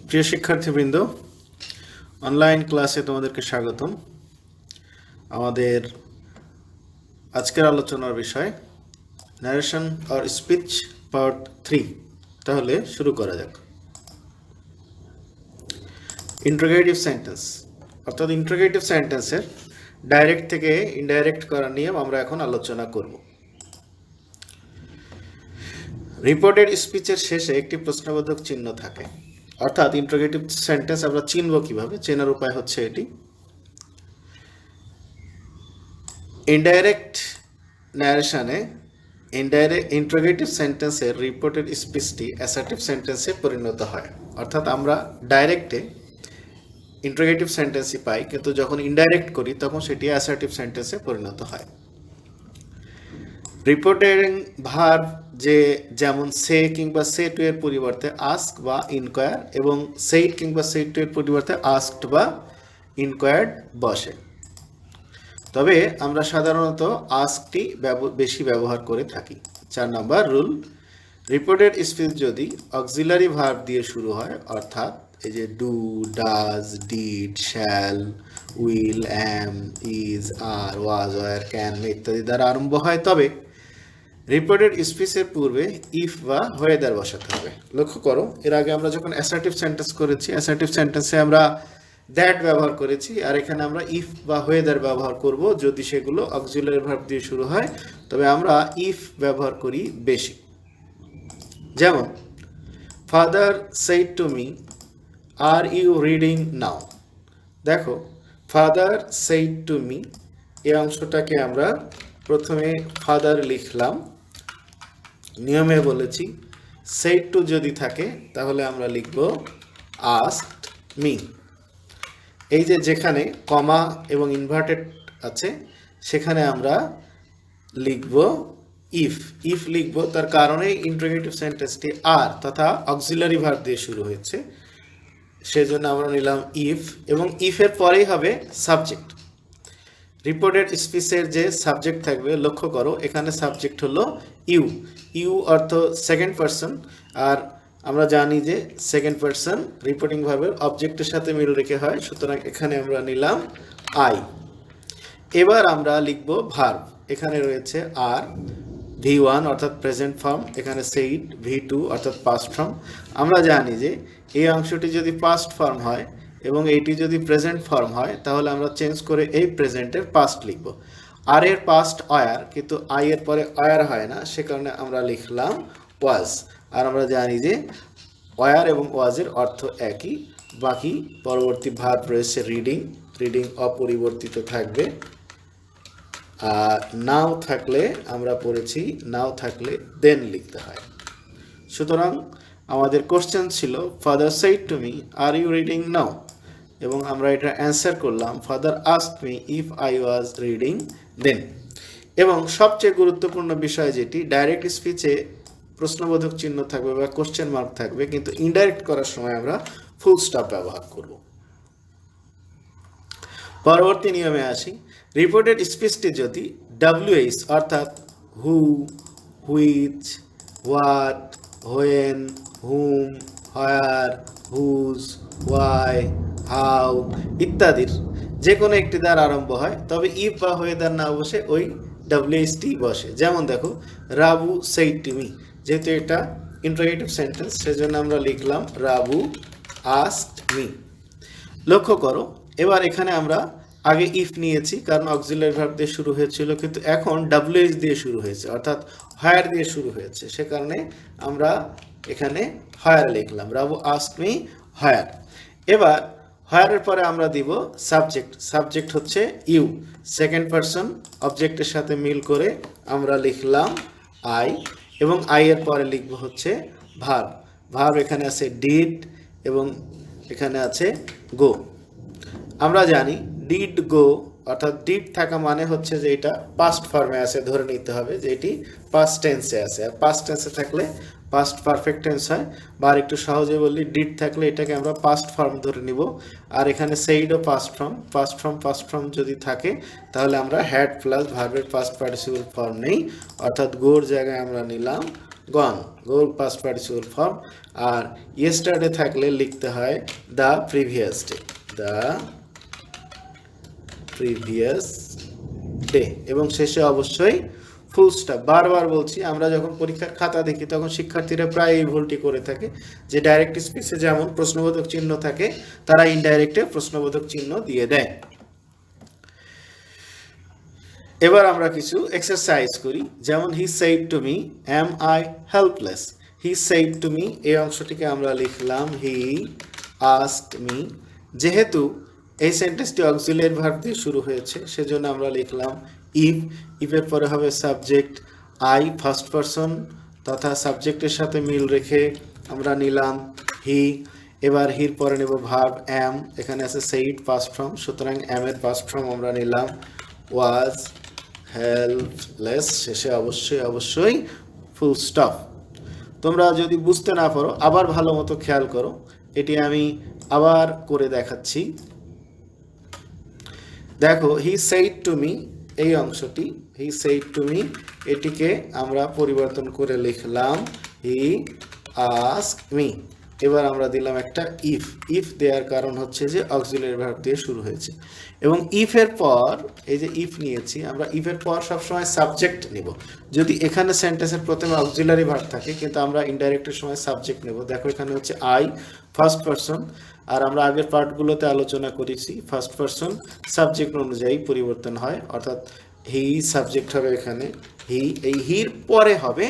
প্রিয় শিক্ষার্থীবৃন্দ, অনলাইন ক্লাসে তোমাদেরকে স্বাগতম। আমাদের আজকের আলোচনার বিষয় ন্যারেশন অর স্পিচ পার্ট 3। তাহলে শুরু করা যাক। ইন্টারোগেটিভ সেন্টেন্স অর্থাৎ ইন্টারোগেটিভ সেন্টেন্সের ডাইরেক্ট থেকে ইনডাইরেক্ট করার নিয়ম আমরা এখন আলোচনা করব। রিপোর্টেড স্পিচের শেষে একটি প্রশ্নবোধক চিহ্ন থাকে, অর্থাৎ ইন্টারোগেটিভ সেন্টেন্স আমরা চিনব কিভাবে? চেনার উপায় হচ্ছে এটি। ইনডাইরেক্ট ন্যারেশনে ইন্টারোগেটিভ সেন্টেন্সের রিপোর্টেড স্পিচটি অ্যাসার্টিভ সেন্টেন্সে পরিণত হয়। অর্থাৎ আমরা ডাইরেক্টে ইন্টারোগেটিভ সেন্টেন্সই পাই, কিন্তু যখন ইনডাইরেক্ট করি তখন সেটি অ্যাসার্টিভ সেন্টেন্সে পরিণত হয়। রিপোর্টিং ভার্ব যেমন সে কিংবা সে টু এর পরিবর্তে আস্ক বা ইনকোয়ার, এবং সেইড কিংবা সেইড টু এর পরিবর্তে আস্কড বা ইনকোয়ার্ড বসে। তবে আমরা সাধারণত আস্কটি বেশি ব্যবহার করে থাকি। 4 নম্বর রুল, রিপোর্টেড স্পিচ যদি অক্সিলারি ভার্ব দিয়ে শুরু হয়, অর্থাৎ এই যে do, does, did, shall, will, am, is, are, was, were, can ইত্যাদি দ্বারা আরম্ভ হয়, তবে রিপোর্টেড স্পিচের পূর্বে ইফ বা ওয়েদার বসাতে হবে। লক্ষ্য করো, এর আগে আমরা যখন অ্যাসার্টিভ সেন্টেন্স করেছি, অ্যাসার্টিভ সেন্টেন্সে আমরা দ্যাট ব্যবহার করেছি, আর এখানে আমরা ইফ বা ওয়েদার ব্যবহার করব যদি সেগুলো অক্সিলারি ভার্ব দিয়ে শুরু হয়। তবে আমরা ইফ ব্যবহার করি বেশি। যেমন, father said to me, are you reading now. দেখো, ফাদার সেইড টু মি এই অংশটাকে আমরা প্রথমে ফাদার লিখলাম, নিয়মে বলেছি সেইড টু যদি থাকে তাহলে আমরা লিখব আস্কড মি। এই যেখানে কমা এবং ইনভার্টেড আছে সেখানে আমরা লিখব ইফ। ইফ লিখব তার কারণে ইন্টারোগেটিভ সেন্টেন্সটি আর তথা অক্সিলারি ভার্ব দিয়ে শুরু হয়েছে, সেজন্য আমরা নিলাম ইফ, এবং ইফের পরেই হবে সাবজেক্ট। রিপোর্টেড স্পিচের যে সাবজেক্ট থাকবে, লক্ষ্য করো এখানে সাবজেক্ট হলো ইউ। ইউ অর্থ সেকেন্ড পারসন, আর আমরা জানি যে সেকেন্ড পারসন রিপোর্টিং ভার্বের অবজেক্টের সাথে মিল রেখে হয়, সুতরাং এখানে আমরা নিলাম আই। এবার আমরা লিখব ভার্ব। এখানে রয়েছে আর, V1 অর্থাৎ প্রেজেন্ট ফর্ম, এখানে সেইড, V2 অর্থাৎ পাস্ট ফর্ম। আমরা জানি যে এই অংশটি যদি পাস্ট ফর্ম হয় এবং এইটি যদি প্রেজেন্ট ফর্ম হয়, তাহলে আমরা চেঞ্জ করে এই প্রেজেন্টের পাস্ট লিখব। আর এর পাস্ট অয়ার, কিন্তু আই এর পরে অয়ার হয় না, সে কারণে আমরা লিখলাম ওয়াজ। আর আমরা জানি যে অয়ার এবং ওয়াজের অর্থ একই। বাকি পরবর্তী ভার্ব রয়েছে রিডিং, রিডিং অপরিবর্তিত থাকবে। আর নাও থাকলে আমরা পড়েছি, নাও থাকলে দেন লিখতে হয়। সুতরাং আমাদের কোশ্চেন ছিল father said to me, are you reading now, এবং আমরা এটা অ্যান্সার করলাম father asked me if I was reading then. এবং সবচেয়ে গুরুত্বপূর্ণ বিষয় যেটি, ডাইরেক্ট স্পিচে প্রশ্নবোধক চিহ্ন থাকবে বা কোশ্চেন মার্ক থাকবে, কিন্তু ইনডাইরেক্ট করার সময় আমরা ফুল স্টপ ব্যবহার করব। পরবর্তী নিয়মে আসি। রিপোর্টেড স্পিচটি যদি WH অর্থাৎ who, which, what, when, whom, where, whose, why, how ইত্যাদির যে কোনো একটি দ্বারা আরম্ভ হয়, তবে ইফ বা ওয়েদার না বসে ওই WHটি বসে। যেমন দেখো, রাবু সেইড টু মি, যেহেতু এটা ইন্টারোগেটিভ সেন্টেন্স সেজন্য আমরা লিখলাম রাবু আস্কড মি। লক্ষ্য করো, এবার এখানে আমরা আগে ইফ নিয়েছি কারণ অক্সিলারি ভার্ব দিয়ে শুরু হয়েছিল, কিন্তু এখন WH দিয়ে শুরু হয়েছে, অর্থাৎ হায়ার দিয়ে শুরু হয়েছে, সে কারণে আমরা এখানে হায়ার লিখলাম, রাবু আস্কড মি হায়ার। এবার হায়ারের পরে আমরা দিব সাবজেক্ট। সাবজেক্ট হচ্ছে ইউ, সেকেন্ড পারসন অবজেক্টের সাথে মিল করে আমরা লিখলাম আই, এবং আই এর পরে লিখব হচ্ছে ভার্ব। ভার্ব এখানে আছে ডিড এবং এখানে আছে গো। আমরা জানি ডিড গো অর্থাৎ ডিড থাকা মানে হচ্ছে যে এটা পাস্ট ফর্মে আছে, ধরে নিতে হবে যে এটি পাস্ট টেন্সে আছে। আর পাস্ট টেন্সে থাকলে পাস্ট পারফেক্ট টেন্স হয়, বা আর একটু সহজে বললি ডিড থাকলে এটাকে আমরা পাস্ট ফর্ম ধরে নিব। আর এখানে সেইডও পাস্ট ফর্ম, পাস্ট ফর্ম যদি থাকে তাহলে আমরা হ্যাড প্লাস ভার্বের পাস্ট পার্টিসিপল ফর্ম নেই, অর্থাৎ গোর জায়গায় আমরা নিলাম গন, গোর পাস্ট পার্টিসিপল ফর্ম। আর ইয়েস্টারডে থাকলে লিখতে হয় the previous day, the previous day, এবং শেষে অবশ্যই ফুল স্টপ। বারবার বলছি, আমরা যখন পরীক্ষার খাতা দেখি তখন শিক্ষার্থীরা প্রায় এই ভুলটি করে থাকে যে ডাইরেক্ট স্পিচে যেমন প্রশ্নবোধক চিহ্ন থাকে, তারা ইনডাইরেক্টে প্রশ্নবোধক চিহ্ন দিয়ে দেয়। এবার আমরা কিছু এক্সারসাইজ করি, যেমন he said to me am I helpless. He said to me এই অংশটিকে আমরা লিখলাম হি আস্কড মি। যেহেতু এই সেন্টেন্সটি অক্সিলিয়ারি ভার্ব দিয়ে শুরু হয়েছে, সেজন্য আমরা লিখলাম ইফ। ইফের পরে হবে সাবজেক্ট আই ফার্স্ট পারসন, তথা সাবজেক্টের সাথে মিল রেখে আমরা নিলাম হি। এবার হির পরে নেব ভার্ব অ্যাম, এখানে আছে সেইড পাস্ট ফর্ম, সুতরাং অ্যামের পাস্ট ফর্ম আমরা নিলাম ওয়াজ হেল্পলেস, শেষে অবশ্যই ফুল স্টপ। তোমরা যদি বুঝতে না পারো আবার ভালো মতো খেয়াল করো, এটি আমি আবার করে দেখাচ্ছি। দেখো হি সেইড টু মি এই অংশটি, হি সেইড টু মি, এটিকে আমরা পরিবর্তন করে লিখলাম হি আস্কড মি। এবার আমরা দিলাম একটা ইফ। ইফ দেওয়ার কারণ হচ্ছে যে অক্সিলিয়ারি ভার্ব দিয়ে শুরু হয়েছে, এবং ইফের পর এই যে ইফ নিয়েছি আমরা, ইফের পর সবসময় সাবজেক্ট নেব। যদি এখানে সেন্টেন্সের প্রথমে অক্সিলিয়ারি ভার্ব থাকে, কিন্তু আমরা ইনডাইরেক্টের সময় সাবজেক্ট নেব। দেখো এখানে হচ্ছে আই ফার্স্ট পারসন, আর আমরা আগের পার্টগুলোতে আলোচনা করেছি ফার্স্ট পারসন সাবজেক্ট অনুযায়ী পরিবর্তন হয়, অর্থাৎ হি সাবজেক্ট হবে এখানে হি, এই হির পরে হবে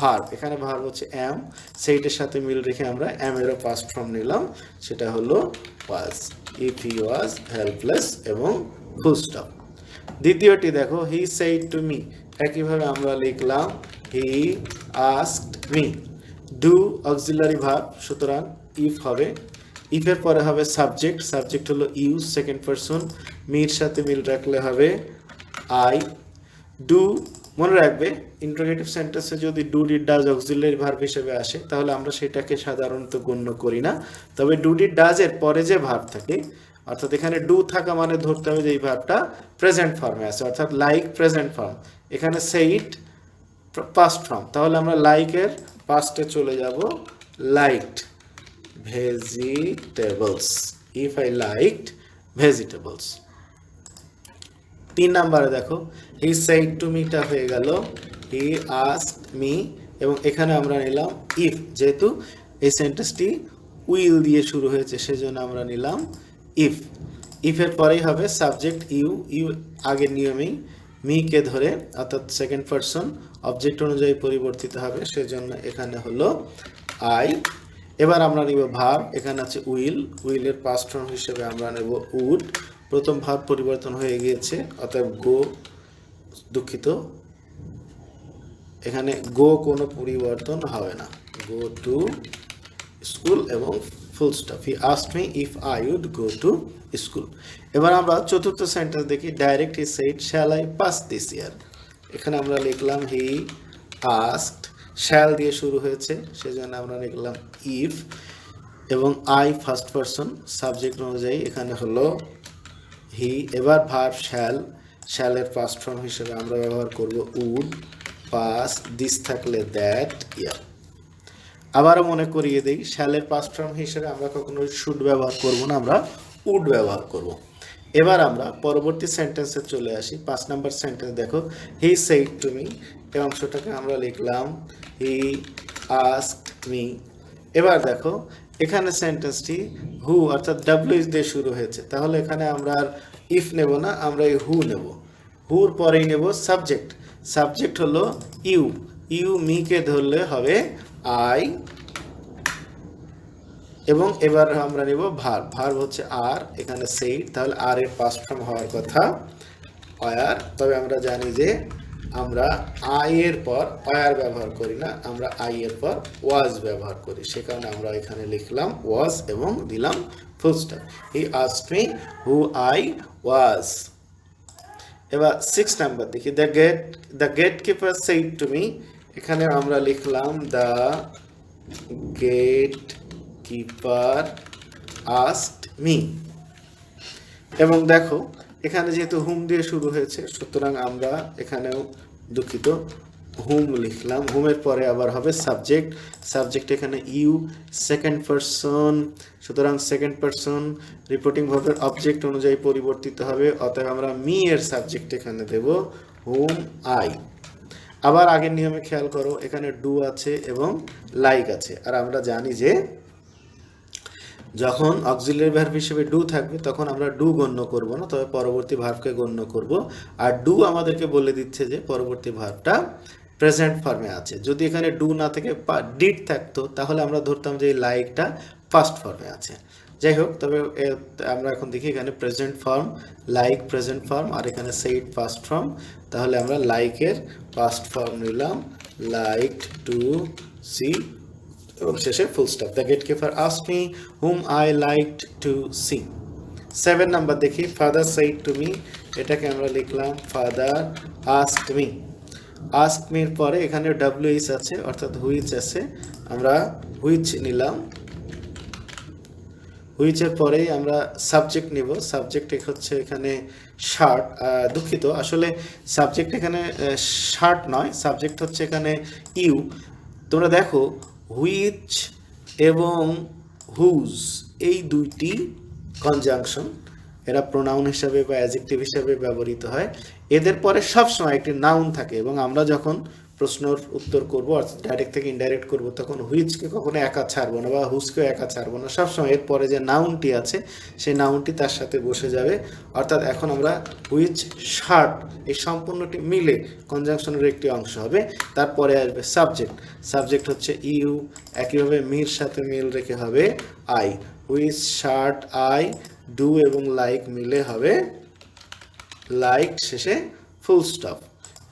ভার্ব। এখানে ভার্ব হচ্ছে অ্যাম, সেইটার সাথে মিল রেখে আমরা অ্যামেরও পাস্ট ফর্ম নিলাম, সেটা হলো ওয়াজ। ইফ হি ওয়াজ হেল্পলেস এবং ফুল স্টপ। দ্বিতীয়টি দেখো হি সেইড টু মি, একইভাবে আমরা লিখলাম হি asked me. Do auxiliary verb, সুতরাং ইফ হবে। ইফের পরে হবে সাবজেক্ট, সাবজেক্ট হলো ইউ সেকেন্ড পারসন, মির সাথে মিল রাখলে হবে আই। ডু মনে রাখবে, ইন্টারোগেটিভ সেন্টেন্সে যদি do did does auxiliary verb হিসেবে আসে তাহলে আমরা সেটাকে সাধারণত গণ্য করি না। তবে ডু ডিড ডাজের পরে যে ভার্ব থাকে, অর্থাৎ এখানে ডু থাকা মানে ধরতে হবে যে এই ভার্বটা প্রেজেন্ট ফর্মে আছে, অর্থাৎ লাইক প্রেজেন্ট ফর্ম। এখানে সেইড পাস্ট ফর্ম, তাহলে আমরা লাইকের পাস্টে চলে যাব liked vegetables. If I liked vegetables. 3 নম্বরে দেখো হি সেইড টু মিটা হয়ে গেল হি আস্কড মি, এবং এখানে আমরা নিলাম ইফ। যেহেতু এই সেন্টেন্সটি উইল দিয়ে শুরু হয়েছে সেজন্য আমরা নিলাম ইফ। ইফের পরেই হবে সাবজেক্ট ইউ, ইউ আগের নিয়মেই মিকে ধরে, অর্থাৎ সেকেন্ড পারসন অবজেক্ট অনুযায়ী পরিবর্তিত হবে, সেজন্য এখানে হলো আই। এবার আমরা নিব ভার্ব, এখানে আছে উইল, উইলের পাস্ট ফর্ম হিসেবে আমরা নেব উড। প্রথম ভার্ব পরিবর্তন হয়ে গিয়েছে, অর্থাৎ গো, দুঃখিত এখানে গো কোনো পরিবর্তন হবে না, গো টু স্কুল এবং full stop. He asked me if I would go to school. এবার আমরা চতুর্থ সেন্টেন্স দেখি, direct he said shall I pass this year. এখানে আমরা লিখলাম হি আস্কড, শ্যাল দিয়ে শুরু হয়েছে সেজন্য আমরা লিখলাম ইফ, এবং আই ফার্স্ট পারসন সাবজেক্ট অনুযায়ী এখানে হলো হি। এবার ভার্ব শ্যাল, শ্যালের পাস্ট ফর্ম হিসেবে আমরা ব্যবহার করব উড, পাস দিস থাকলে দ্যাট ইয়ার। আবারও মনে করিয়ে দিই, শ্যালের পাস্ট ফর্ম হিসেবে আমরা কখনো শুড ব্যবহার করব না, আমরা উড ব্যবহার করব। এবার আমরা পরবর্তী সেন্টেন্সে চলে আসি। 5 নম্বর সেন্টেন্স দেখো হি সেইড টু মি, এই অংশটাকে আমরা লিখলাম হি আস্কড মি। এবার দেখো এখানে সেন্টেন্সটি হু অর্থাৎ ডাব্লিউ দিয়ে শুরু হয়েছে, তাহলে এখানে আমরা আর ইফ নেব না, আমরা এই হু নেব। হুর পরেই নেব সাবজেক্ট, সাবজেক্ট হলো ইউ, ইউ মিকে ধরলে হবে আই, এবং এবার আমরা নেব ভার্ব, ভার্ব হচ্ছে আর, এখানে সেইড, তাহলে আর এর পাস্ট ফর্ম হওয়ার কথা ওয়ার। তবে আমরা জানি যে আমরা আই এর পর ওয়ার ব্যবহার করি না, আমরা আই এর পর ওয়াজ ব্যবহার করি, সে কারণে আমরা এখানে লিখলাম ওয়াজ এবং দিলাম full stop. He asked me who I was. এবার 6 নাম্বার দেখি, the gatekeeper said to me, এখানে আমরা লিখলাম the gatekeeper asked me. এবং দেখো এখানে যেহেতু হুম দিয়ে শুরু হয়েছে সুতরাং আমরা এখানেও দুঃখিত হুম লিখলাম, হুমের পরে আবার হবে সাবজেক্ট, সাবজেক্ট এখানে ইউ, সেকেন্ড পারসন, সুতরাং সেকেন্ড পারসন রিপোর্টিং ভার্বের অবজেক্ট অনুযায়ী পরিবর্তিত হবে, অতএব আমরা মি এর সাবজেক্ট এখানে দেব হুম আই। আবার আগের নিয়মে খেয়াল করো, এখানে ডু আছে এবং লাইক আছে, আর আমরা জানি যে যখন অক্সিলারি ভার্ব হিসেবে ডু থাকবে তখন আমরা ডু গণ্য করব না, তবে পরবর্তী ভার্বকে গণ্য করব। আর ডু আমাদেরকে বলে দিচ্ছে যে পরবর্তী ভার্বটা প্রেজেন্ট ফর্মে আছে। যদি এখানে ডু না থেকে ডিড থাকতো তাহলে আমরা ধরতাম যে লাইকটা পাস্ট ফর্মে আছে। যাই হোক, তবে আমরা এখন দেখি এখানে present form, like present form, আর এখানে সেইড পাস্ট ফর্ম। তাহলে আমরা লাইকের পাস্ট ফর্ম নিলাম, লাইক টু সি, এবং শেষে full stop. The gatekeeper asked me whom I liked to see. 7 number দেখি, ফাদার সেইড টু মি, এটাকে আমরা লিখলাম ফাদার আস্কড মি। আস্ক মির পরে এখানে ডাব্লিউএইচ আছে, অর্থাৎ হুইচ আছে, আমরা হুইচ নিলাম। হুইচের পরেই আমরা সাবজেক্ট নিব, সাবজেক্ট হচ্ছে এখানে শার্ট, দুঃখিত, আসলে সাবজেক্ট এখানে শার্ট নয়, সাবজেক্ট হচ্ছে এখানে ইউ। তোমরা দেখো হুইচ এবং হুজ এই দুইটি কনজাংশন, এরা প্রোনাউন হিসাবে বা অ্যাডজেক্টিভ হিসাবে ব্যবহৃত হয়। এদের পরে সবসময় একটি নাউন থাকে, এবং আমরা যখন প্রশ্নের উত্তর করবো অর্থাৎ ডাইরেক্ট থেকে ইনডাইরেক্ট করবো তখন হুইচকে কখনো একা ছাড়বো না বা হুজকেও একা ছাড়বো না, সবসময় এর পরে যে নাউনটি আছে সেই নাউনটি তার সাথে বসে যাবে। অর্থাৎ এখন আমরা হুইচ শার্ট এই সম্পূর্ণটি মিলে কনজাংশনের একটি অংশ হবে। তারপরে আসবে সাবজেক্ট, সাবজেক্ট হচ্ছে ইউ, একইভাবে মির সাথে মিল রেখে হবে I, which shirt I, do এবং লাইক মিলে হবে লাইক, শেষে ফুল স্টপ।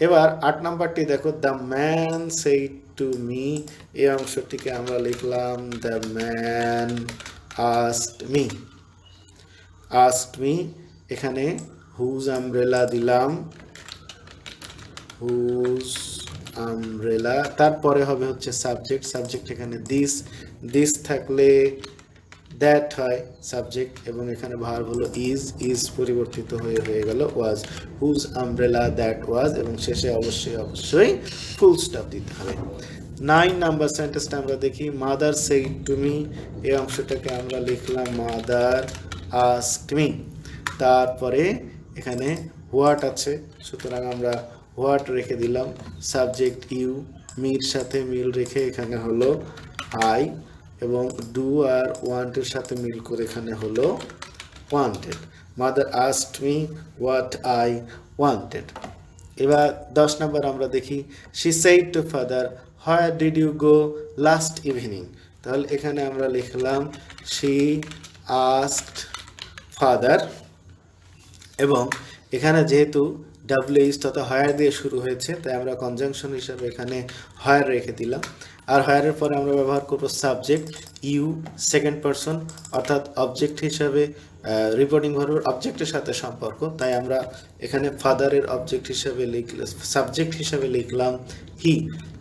এবার 8 নাম্বারটি দেখো, the man said to me, এই অংশটিকে আমরা লিখলাম the man asked me. Asked me, এখানে হুজ আমব্রেলা দিলাম, হুজ আমব্রেলা, তারপরে হবে হচ্ছে সাবজেক্ট, সাবজেক্ট এখানে দিস, দিস থাকলে দ্যাট হয় সাবজেক্ট, এবং এখানে ভার্ব হলো ইজ, ইজ পরিবর্তিত হয়ে গেল ওয়াজ, হুজ আমব্রেলা দ্যাট ওয়াজ, এবং শেষে অবশ্যই ফুল স্টপ দিতে হবে। 9 নাম্বার সেন্টেন্সটা আমরা দেখি, মাদার সেইড টু মি, এই অংশটাকে আমরা লিখলাম মাদার আস্কড মি। তারপরে এখানে হোয়াট আছে, সুতরাং আমরা হোয়াট রেখে দিলাম, সাবজেক্ট ইউ, মির সাথে মিল রেখে এখানে হলো আই, এবং ডু আর ওয়ান্টের সাথে মিল করে এখানে হলো wanted. Mother asked me what I wanted. এবার 10 নাম্বার আমরা দেখি, she said to father where did you go last evening, তাহলে এখানে আমরা লিখলাম শি আস্কড ফাদার, এবং এখানে যেহেতু ডাব্লিউএইচ তথা হায়ার দিয়ে শুরু হয়েছে তাই আমরা কনজাংশন হিসাবে এখানে হায়ার রেখে দিলাম। আর হায়ারের পরে আমরা ব্যবহার করব সাবজেক্ট ইউ, সেকেন্ড পারসন, অর্থাৎ অবজেক্ট হিসাবে রিপোর্টিং ভার্বের অবজেক্টের সাথে সম্পর্ক, তাই আমরা এখানে ফাদারের অবজেক্ট হিসাবে সাবজেক্ট হিসাবে লিখলাম হি,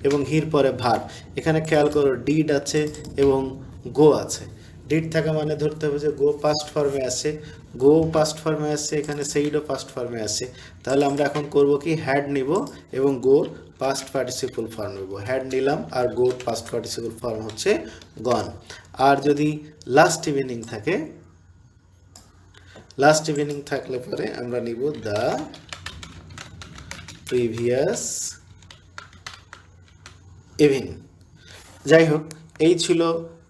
এবং হির পরে ভার্ব। এখানে খেয়াল করো ডিড আছে এবং গো আছে, ডিড থাকা মানে ধরতে হবে যে গো পাস্ট ফর্মে আছে, গো পাস্ট ফর্মে আছে, এখানে সেইডও পাস্ট ফর্মে আছে, তাহলে আমরা এখন করব কি হ্যাড নিব এবং গোর পাস্ট পার্টিসিপল ফর্ম নেব, হ্যাড নিলাম আর গোর পাস্ট পার্টিসিপল ফর্ম হচ্ছে গন। আর যদি লাস্ট ইভিনিং থাকে, লাস্ট ইভিনিং থাকলে পরে আমরা নিব দ্য প্রিভিয়াস ইভিনিং। যাই হোক, এই ছিল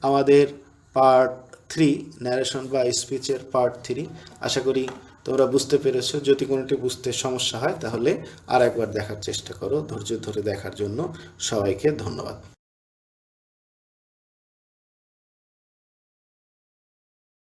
আমাদের পার্ট 3 ন্যারেশন বা স্পিচের পার্ট 3। আশা করি তোমরা বুঝতে পেরেছো। যদি কোনোটি বুঝতে সমস্যা হয় তাহলে আর একবার দেখার চেষ্টা করো। ধৈর্য ধরে দেখার জন্য সবাইকে ধন্যবাদ।